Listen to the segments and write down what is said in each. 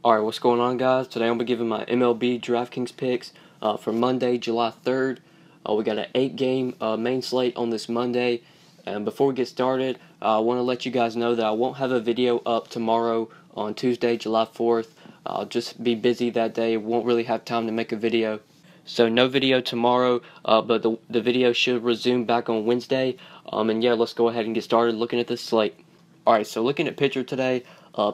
Alright, what's going on, guys? Today I'm going to be giving my MLB DraftKings picks for Monday, July 3rd. We got an 8-game main slate on this Monday. And before we get started, I want to let you guys know that I won't have a video up tomorrow on Tuesday, July 4th. I'll just be busy that day. Won't really have time to make a video. So no video tomorrow, but the video should resume back on Wednesday. And yeah, let's go ahead and get started looking at this slate. Alright, so looking at pitcher today,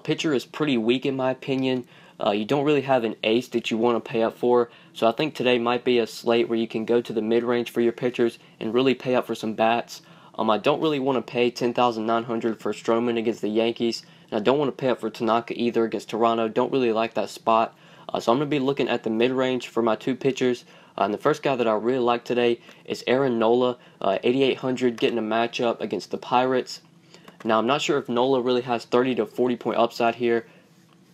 pitcher is pretty weak in my opinion. You don't really have an ace that you want to pay up for, so I think today might be a slate where you can go to the mid-range for your pitchers and really pay up for some bats. I don't really want to pay $10,900 for Stroman against the Yankees, and I don't want to pay up for Tanaka either against Toronto. Don't really like that spot, so I'm going to be looking at the mid-range for my two pitchers. And the first guy that I really like today is Aaron Nola, 8,800, getting a matchup against the Pirates. Now, I'm not sure if Nola really has 30 to 40 point upside here.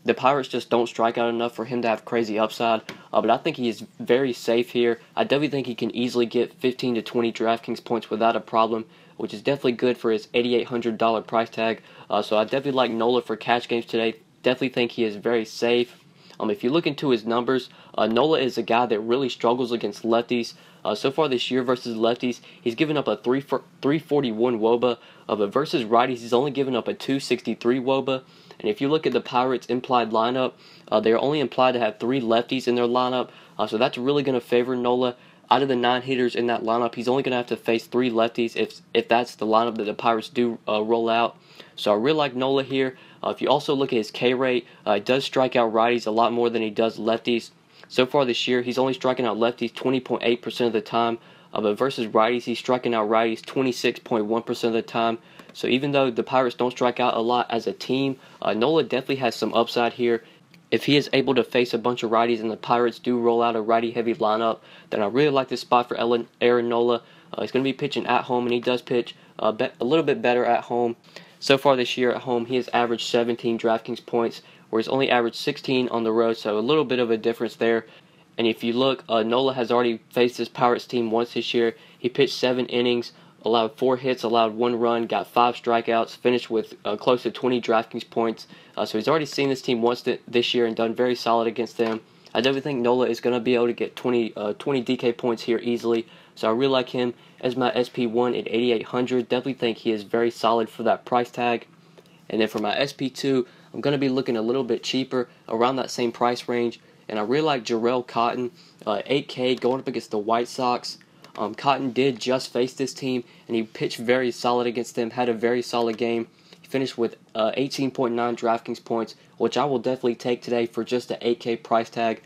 The Pirates just don't strike out enough for him to have crazy upside, but I think he is very safe here. I definitely think he can easily get 15 to 20 DraftKings points without a problem, which is definitely good for his $8,800 price tag. So I definitely like Nola for cash games today. Definitely think he is very safe. If you look into his numbers, Nola is a guy that really struggles against lefties. So far this year versus lefties, he's given up a 341 WOBA, but versus righties, he's only given up a 263 WOBA. And if you look at the Pirates' implied lineup, they're only implied to have 3 lefties in their lineup, so that's really going to favor Nola. Out of the 9 hitters in that lineup, he's only going to have to face 3 lefties if that's the lineup that the Pirates do roll out. So I really like Nola here. If you also look at his K rate, he does strike out righties a lot more than he does lefties. So far this year, he's only striking out lefties 20.8% of the time, but versus righties, he's striking out righties 26.1% of the time. So even though the Pirates don't strike out a lot as a team, Nola definitely has some upside here. If he is able to face a bunch of righties and the Pirates do roll out a righty-heavy lineup, then I really like this spot for Aaron Nola. He's going to be pitching at home, and he does pitch a little bit better at home. So far this year at home, he has averaged 17 DraftKings points, where he's only averaged 16 on the road, so a little bit of a difference there. And if you look, Nola has already faced this Pirates team once this year. He pitched 7 innings, allowed 4 hits, allowed 1 run, got 5 strikeouts, finished with close to 20 DraftKings points. So he's already seen this team once this year and done very solid against them. I definitely think Nola is going to be able to get 20 DK points here easily. So I really like him as my SP1 at 8,800. Definitely think he is very solid for that price tag. And then for my SP2, I'm going to be looking a little bit cheaper, around that same price range. And I really like Jarrell Cotton, 8K, going up against the White Sox. Cotton did just face this team, and he pitched very solid against them, had a very solid game. He finished with 18.9 DraftKings points, which I will definitely take today for just an 8K price tag.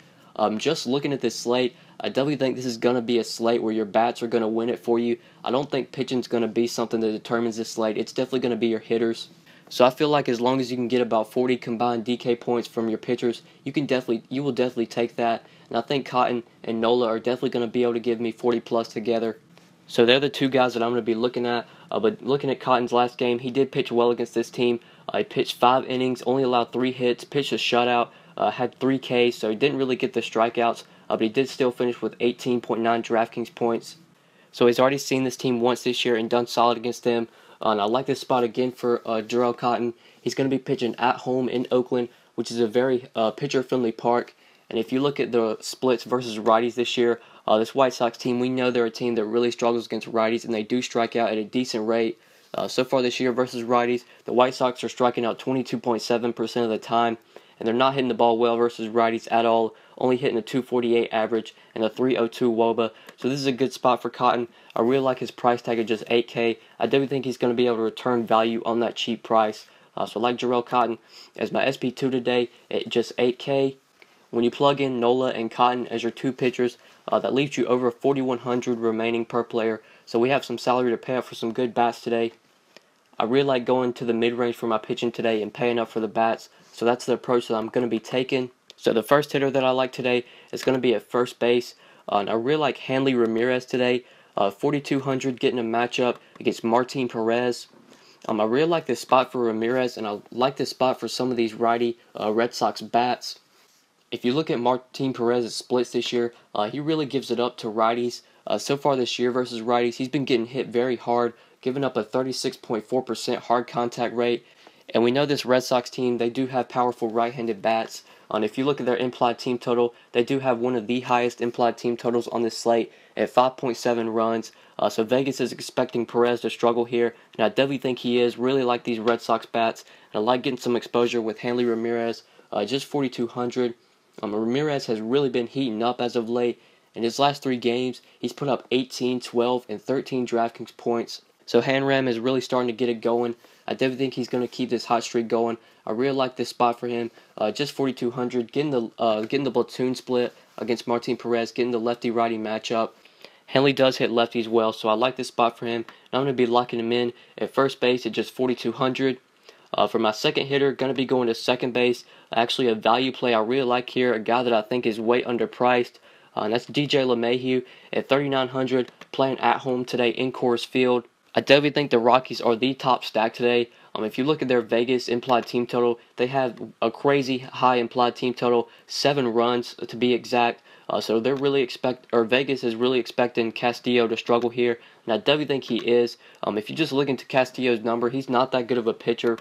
Just looking at this slate, I definitely think this is going to be a slate where your bats are going to win it for you. I don't think pitching is going to be something that determines this slate. It's definitely going to be your hitters. So I feel like as long as you can get about 40 combined DK points from your pitchers, you will definitely take that. And I think Cotton and Nola are definitely going to be able to give me 40 plus together. So they're the two guys that I'm going to be looking at. But looking at Cotton's last game, he did pitch well against this team. He pitched 5 innings, only allowed 3 hits, pitched a shutout, had 3 Ks, so he didn't really get the strikeouts. But he did still finish with 18.9 DraftKings points. So he's already seen this team once this year and done solid against them. And I like this spot again for Jarrell Cotton. He's going to be pitching at home in Oakland, which is a very pitcher-friendly park. And if you look at the splits versus righties this year, this White Sox team, we know they're a team that really struggles against righties, and they do strike out at a decent rate. So far this year versus righties, the White Sox are striking out 22.7% of the time, and they're not hitting the ball well versus righties at all, only hitting a 248 average and a 302 WOBA. So this is a good spot for Cotton. I really like his price tag at just 8K. I definitely think he's going to be able to return value on that cheap price. So I like Jarrell Cotton as my SP2 today at just 8K. When you plug in Nola and Cotton as your 2 pitchers, that leaves you over 4,100 remaining per player. So we have some salary to pay up for some good bats today. I really like going to the mid-range for my pitching today and paying up for the bats. So that's the approach that I'm going to be taking. So the first hitter that I like today is going to be at first base. And I really like Hanley Ramirez today. 4,200 getting a matchup against Martin Perez. I really like this spot for Ramirez, and I like this spot for some of these righty Red Sox bats. If you look at Martin Perez's splits this year, he really gives it up to righties. So far this year versus righties, he's been getting hit very hard, giving up a 36.4% hard contact rate And we know this Red Sox team, they do have powerful right-handed bats. And if you look at their implied team total, they do have one of the highest implied team totals on this slate at 5.7 runs. So Vegas is expecting Perez to struggle here, and I definitely think he is. Really like these Red Sox bats, and I like getting some exposure with Hanley Ramirez, just 4,200. Ramirez has really been heating up as of late. In his last 3 games, he's put up 18, 12, and 13 DraftKings points. So Hanram is really starting to get it going. I definitely think he's going to keep this hot streak going. I really like this spot for him. Just 4,200, getting the platoon split against Martin Perez, getting the lefty-righty matchup. Hanley does hit lefties well, so I like this spot for him. And I'm going to be locking him in at first base at just 4,200. For my second hitter, going to be going to second base. Actually, a value play I really like here, a guy that I think is way underpriced. And that's DJ LeMahieu at 3,900, playing at home today in Coors Field. I definitely think the Rockies are the top stack today. If you look at their Vegas implied team total, they have a crazy high implied team total, 7 runs to be exact. So they're really Vegas is really expecting Castillo to struggle here, and I definitely think he is. If you just look into Castillo's number, he's not that good of a pitcher.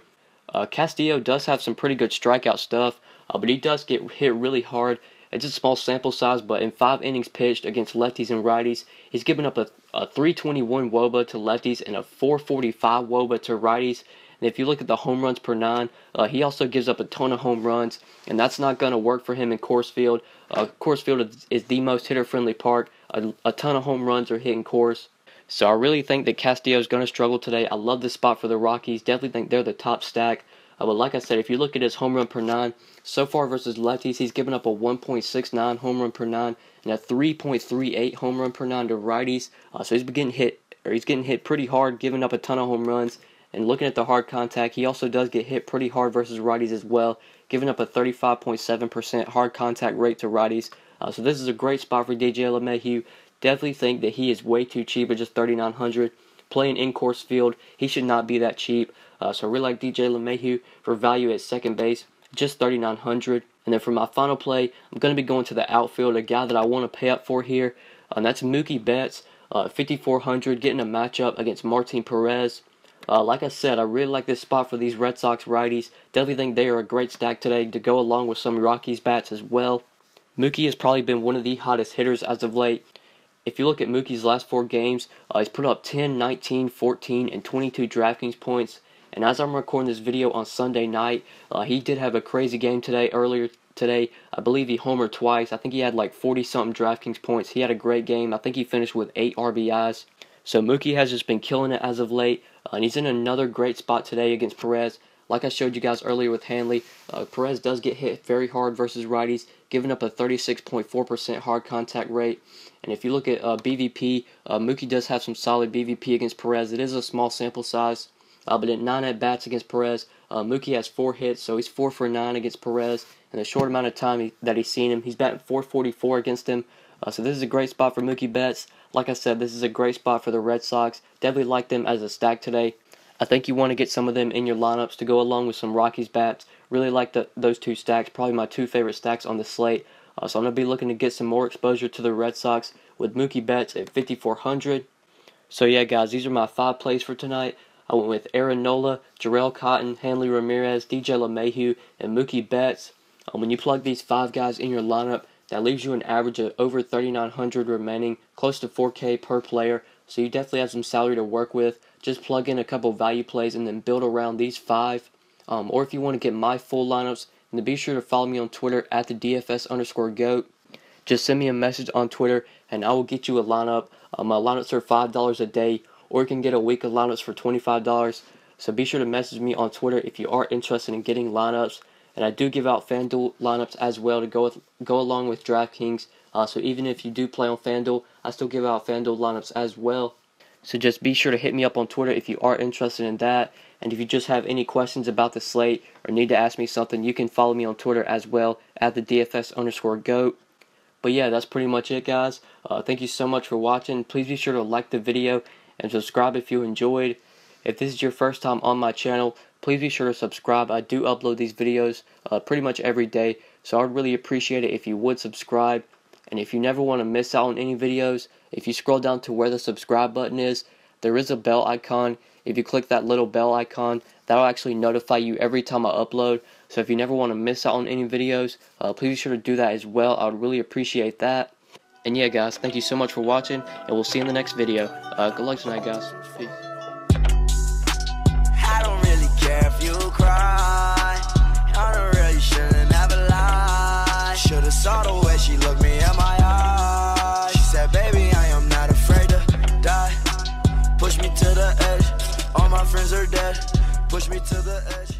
Castillo does have some pretty good strikeout stuff, but he does get hit really hard. It's a small sample size, but in 5 innings pitched against lefties and righties, he's given up a 321 WOBA to lefties and a 445 WOBA to righties. And if you look at the home runs per 9, he also gives up a ton of home runs, and that's not going to work for him in Coors Field. Coors Field is the most hitter-friendly park. A ton of home runs are hit in Coors. So I really think that Castillo is going to struggle today. I love this spot for the Rockies. Definitely think they're the top stack. But like I said, if you look at his home run per 9, so far versus lefties, he's given up a 1.69 home run per 9 and a 3.38 home run per 9 to righties. So he's getting hit pretty hard, giving up a ton of home runs. And looking at the hard contact, he also does get hit pretty hard versus righties as well, giving up a 35.7% hard contact rate to righties. So this is a great spot for DJ LeMahieu. Definitely think that he is way too cheap at just 3,900. Playing in Coors Field, he should not be that cheap. So I really like DJ LeMahieu for value at second base, just 3,900. And then for my final play, I'm going to be going to the outfield, a guy that I want to pay up for here. And that's Mookie Betts, 5,400, getting a matchup against Martin Perez. Like I said, I really like this spot for these Red Sox righties. Definitely think they are a great stack today to go along with some Rockies bats as well. Mookie has probably been one of the hottest hitters as of late. If you look at Mookie's last 4 games, he's put up 10, 19, 14, and 22 DraftKings points. And as I'm recording this video on Sunday night, he did have a crazy game earlier today. I believe he homered twice. I think he had like 40-something DraftKings points. He had a great game. I think he finished with 8 RBIs. So Mookie has just been killing it as of late. And he's in another great spot today against Perez. Like I showed you guys earlier with Hanley, Perez does get hit very hard versus righties, giving up a 36.4% hard contact rate. And if you look at BVP, Mookie does have some solid BVP against Perez. It is a small sample size, but at 9 at-bats against Perez, Mookie has 4 hits, so he's 4 for 9 against Perez. In a short amount of time that he's seen him, he's batting .444 against him. So this is a great spot for Mookie Betts. Like I said, this is a great spot for the Red Sox. Definitely like them as a stack today. I think you want to get some of them in your lineups to go along with some Rockies bats. Really like those 2 stacks. Probably my 2 favorite stacks on the slate. So I'm going to be looking to get some more exposure to the Red Sox with Mookie Betts at 5,400. So yeah, guys, these are my 5 plays for tonight. I went with Aaron Nola, Jarrell Cotton, Hanley Ramirez, DJ LeMahieu, and Mookie Betts. When you plug these 5 guys in your lineup, that leaves you an average of over 3,900 remaining, close to 4K per player. So you definitely have some salary to work with. Just plug in a couple value plays and then build around these 5. Or if you want to get my full lineups, then be sure to follow me on Twitter at the DFS_GOAT. Just send me a message on Twitter and I will get you a lineup. My lineups are $5 a day, or you can get a week of lineups for $25. So be sure to message me on Twitter if you are interested in getting lineups. And I do give out FanDuel lineups as well to go along with DraftKings. So even if you do play on FanDuel, I still give out FanDuel lineups as well. So just be sure to hit me up on Twitter if you are interested in that. And if you just have any questions about the slate or need to ask me something, you can follow me on Twitter as well at the DFS_GOAT. But yeah, that's pretty much it, guys. Thank you so much for watching. Please be sure to like the video and subscribe if you enjoyed. If this is your first time on my channel, please be sure to subscribe. I do upload these videos pretty much every day, so I'd really appreciate it if you would subscribe. And if you never want to miss out on any videos, if you scroll down to where the subscribe button is, there is a bell icon. If you click that little bell icon, That'll actually notify you every time I upload. So if you never want to miss out on any videos, please be sure to do that as well. I would really appreciate that. And yeah, guys, thank you so much for watching, and we'll see you in the next video. Good luck tonight, guys. Peace. I don't really care if you cry. I don't really shouldn't have a lie. Should've saw the way she looked me in my eyes. She said, baby, I am not afraid to die. Push me to the edge. All my friends are dead. Push me to the edge.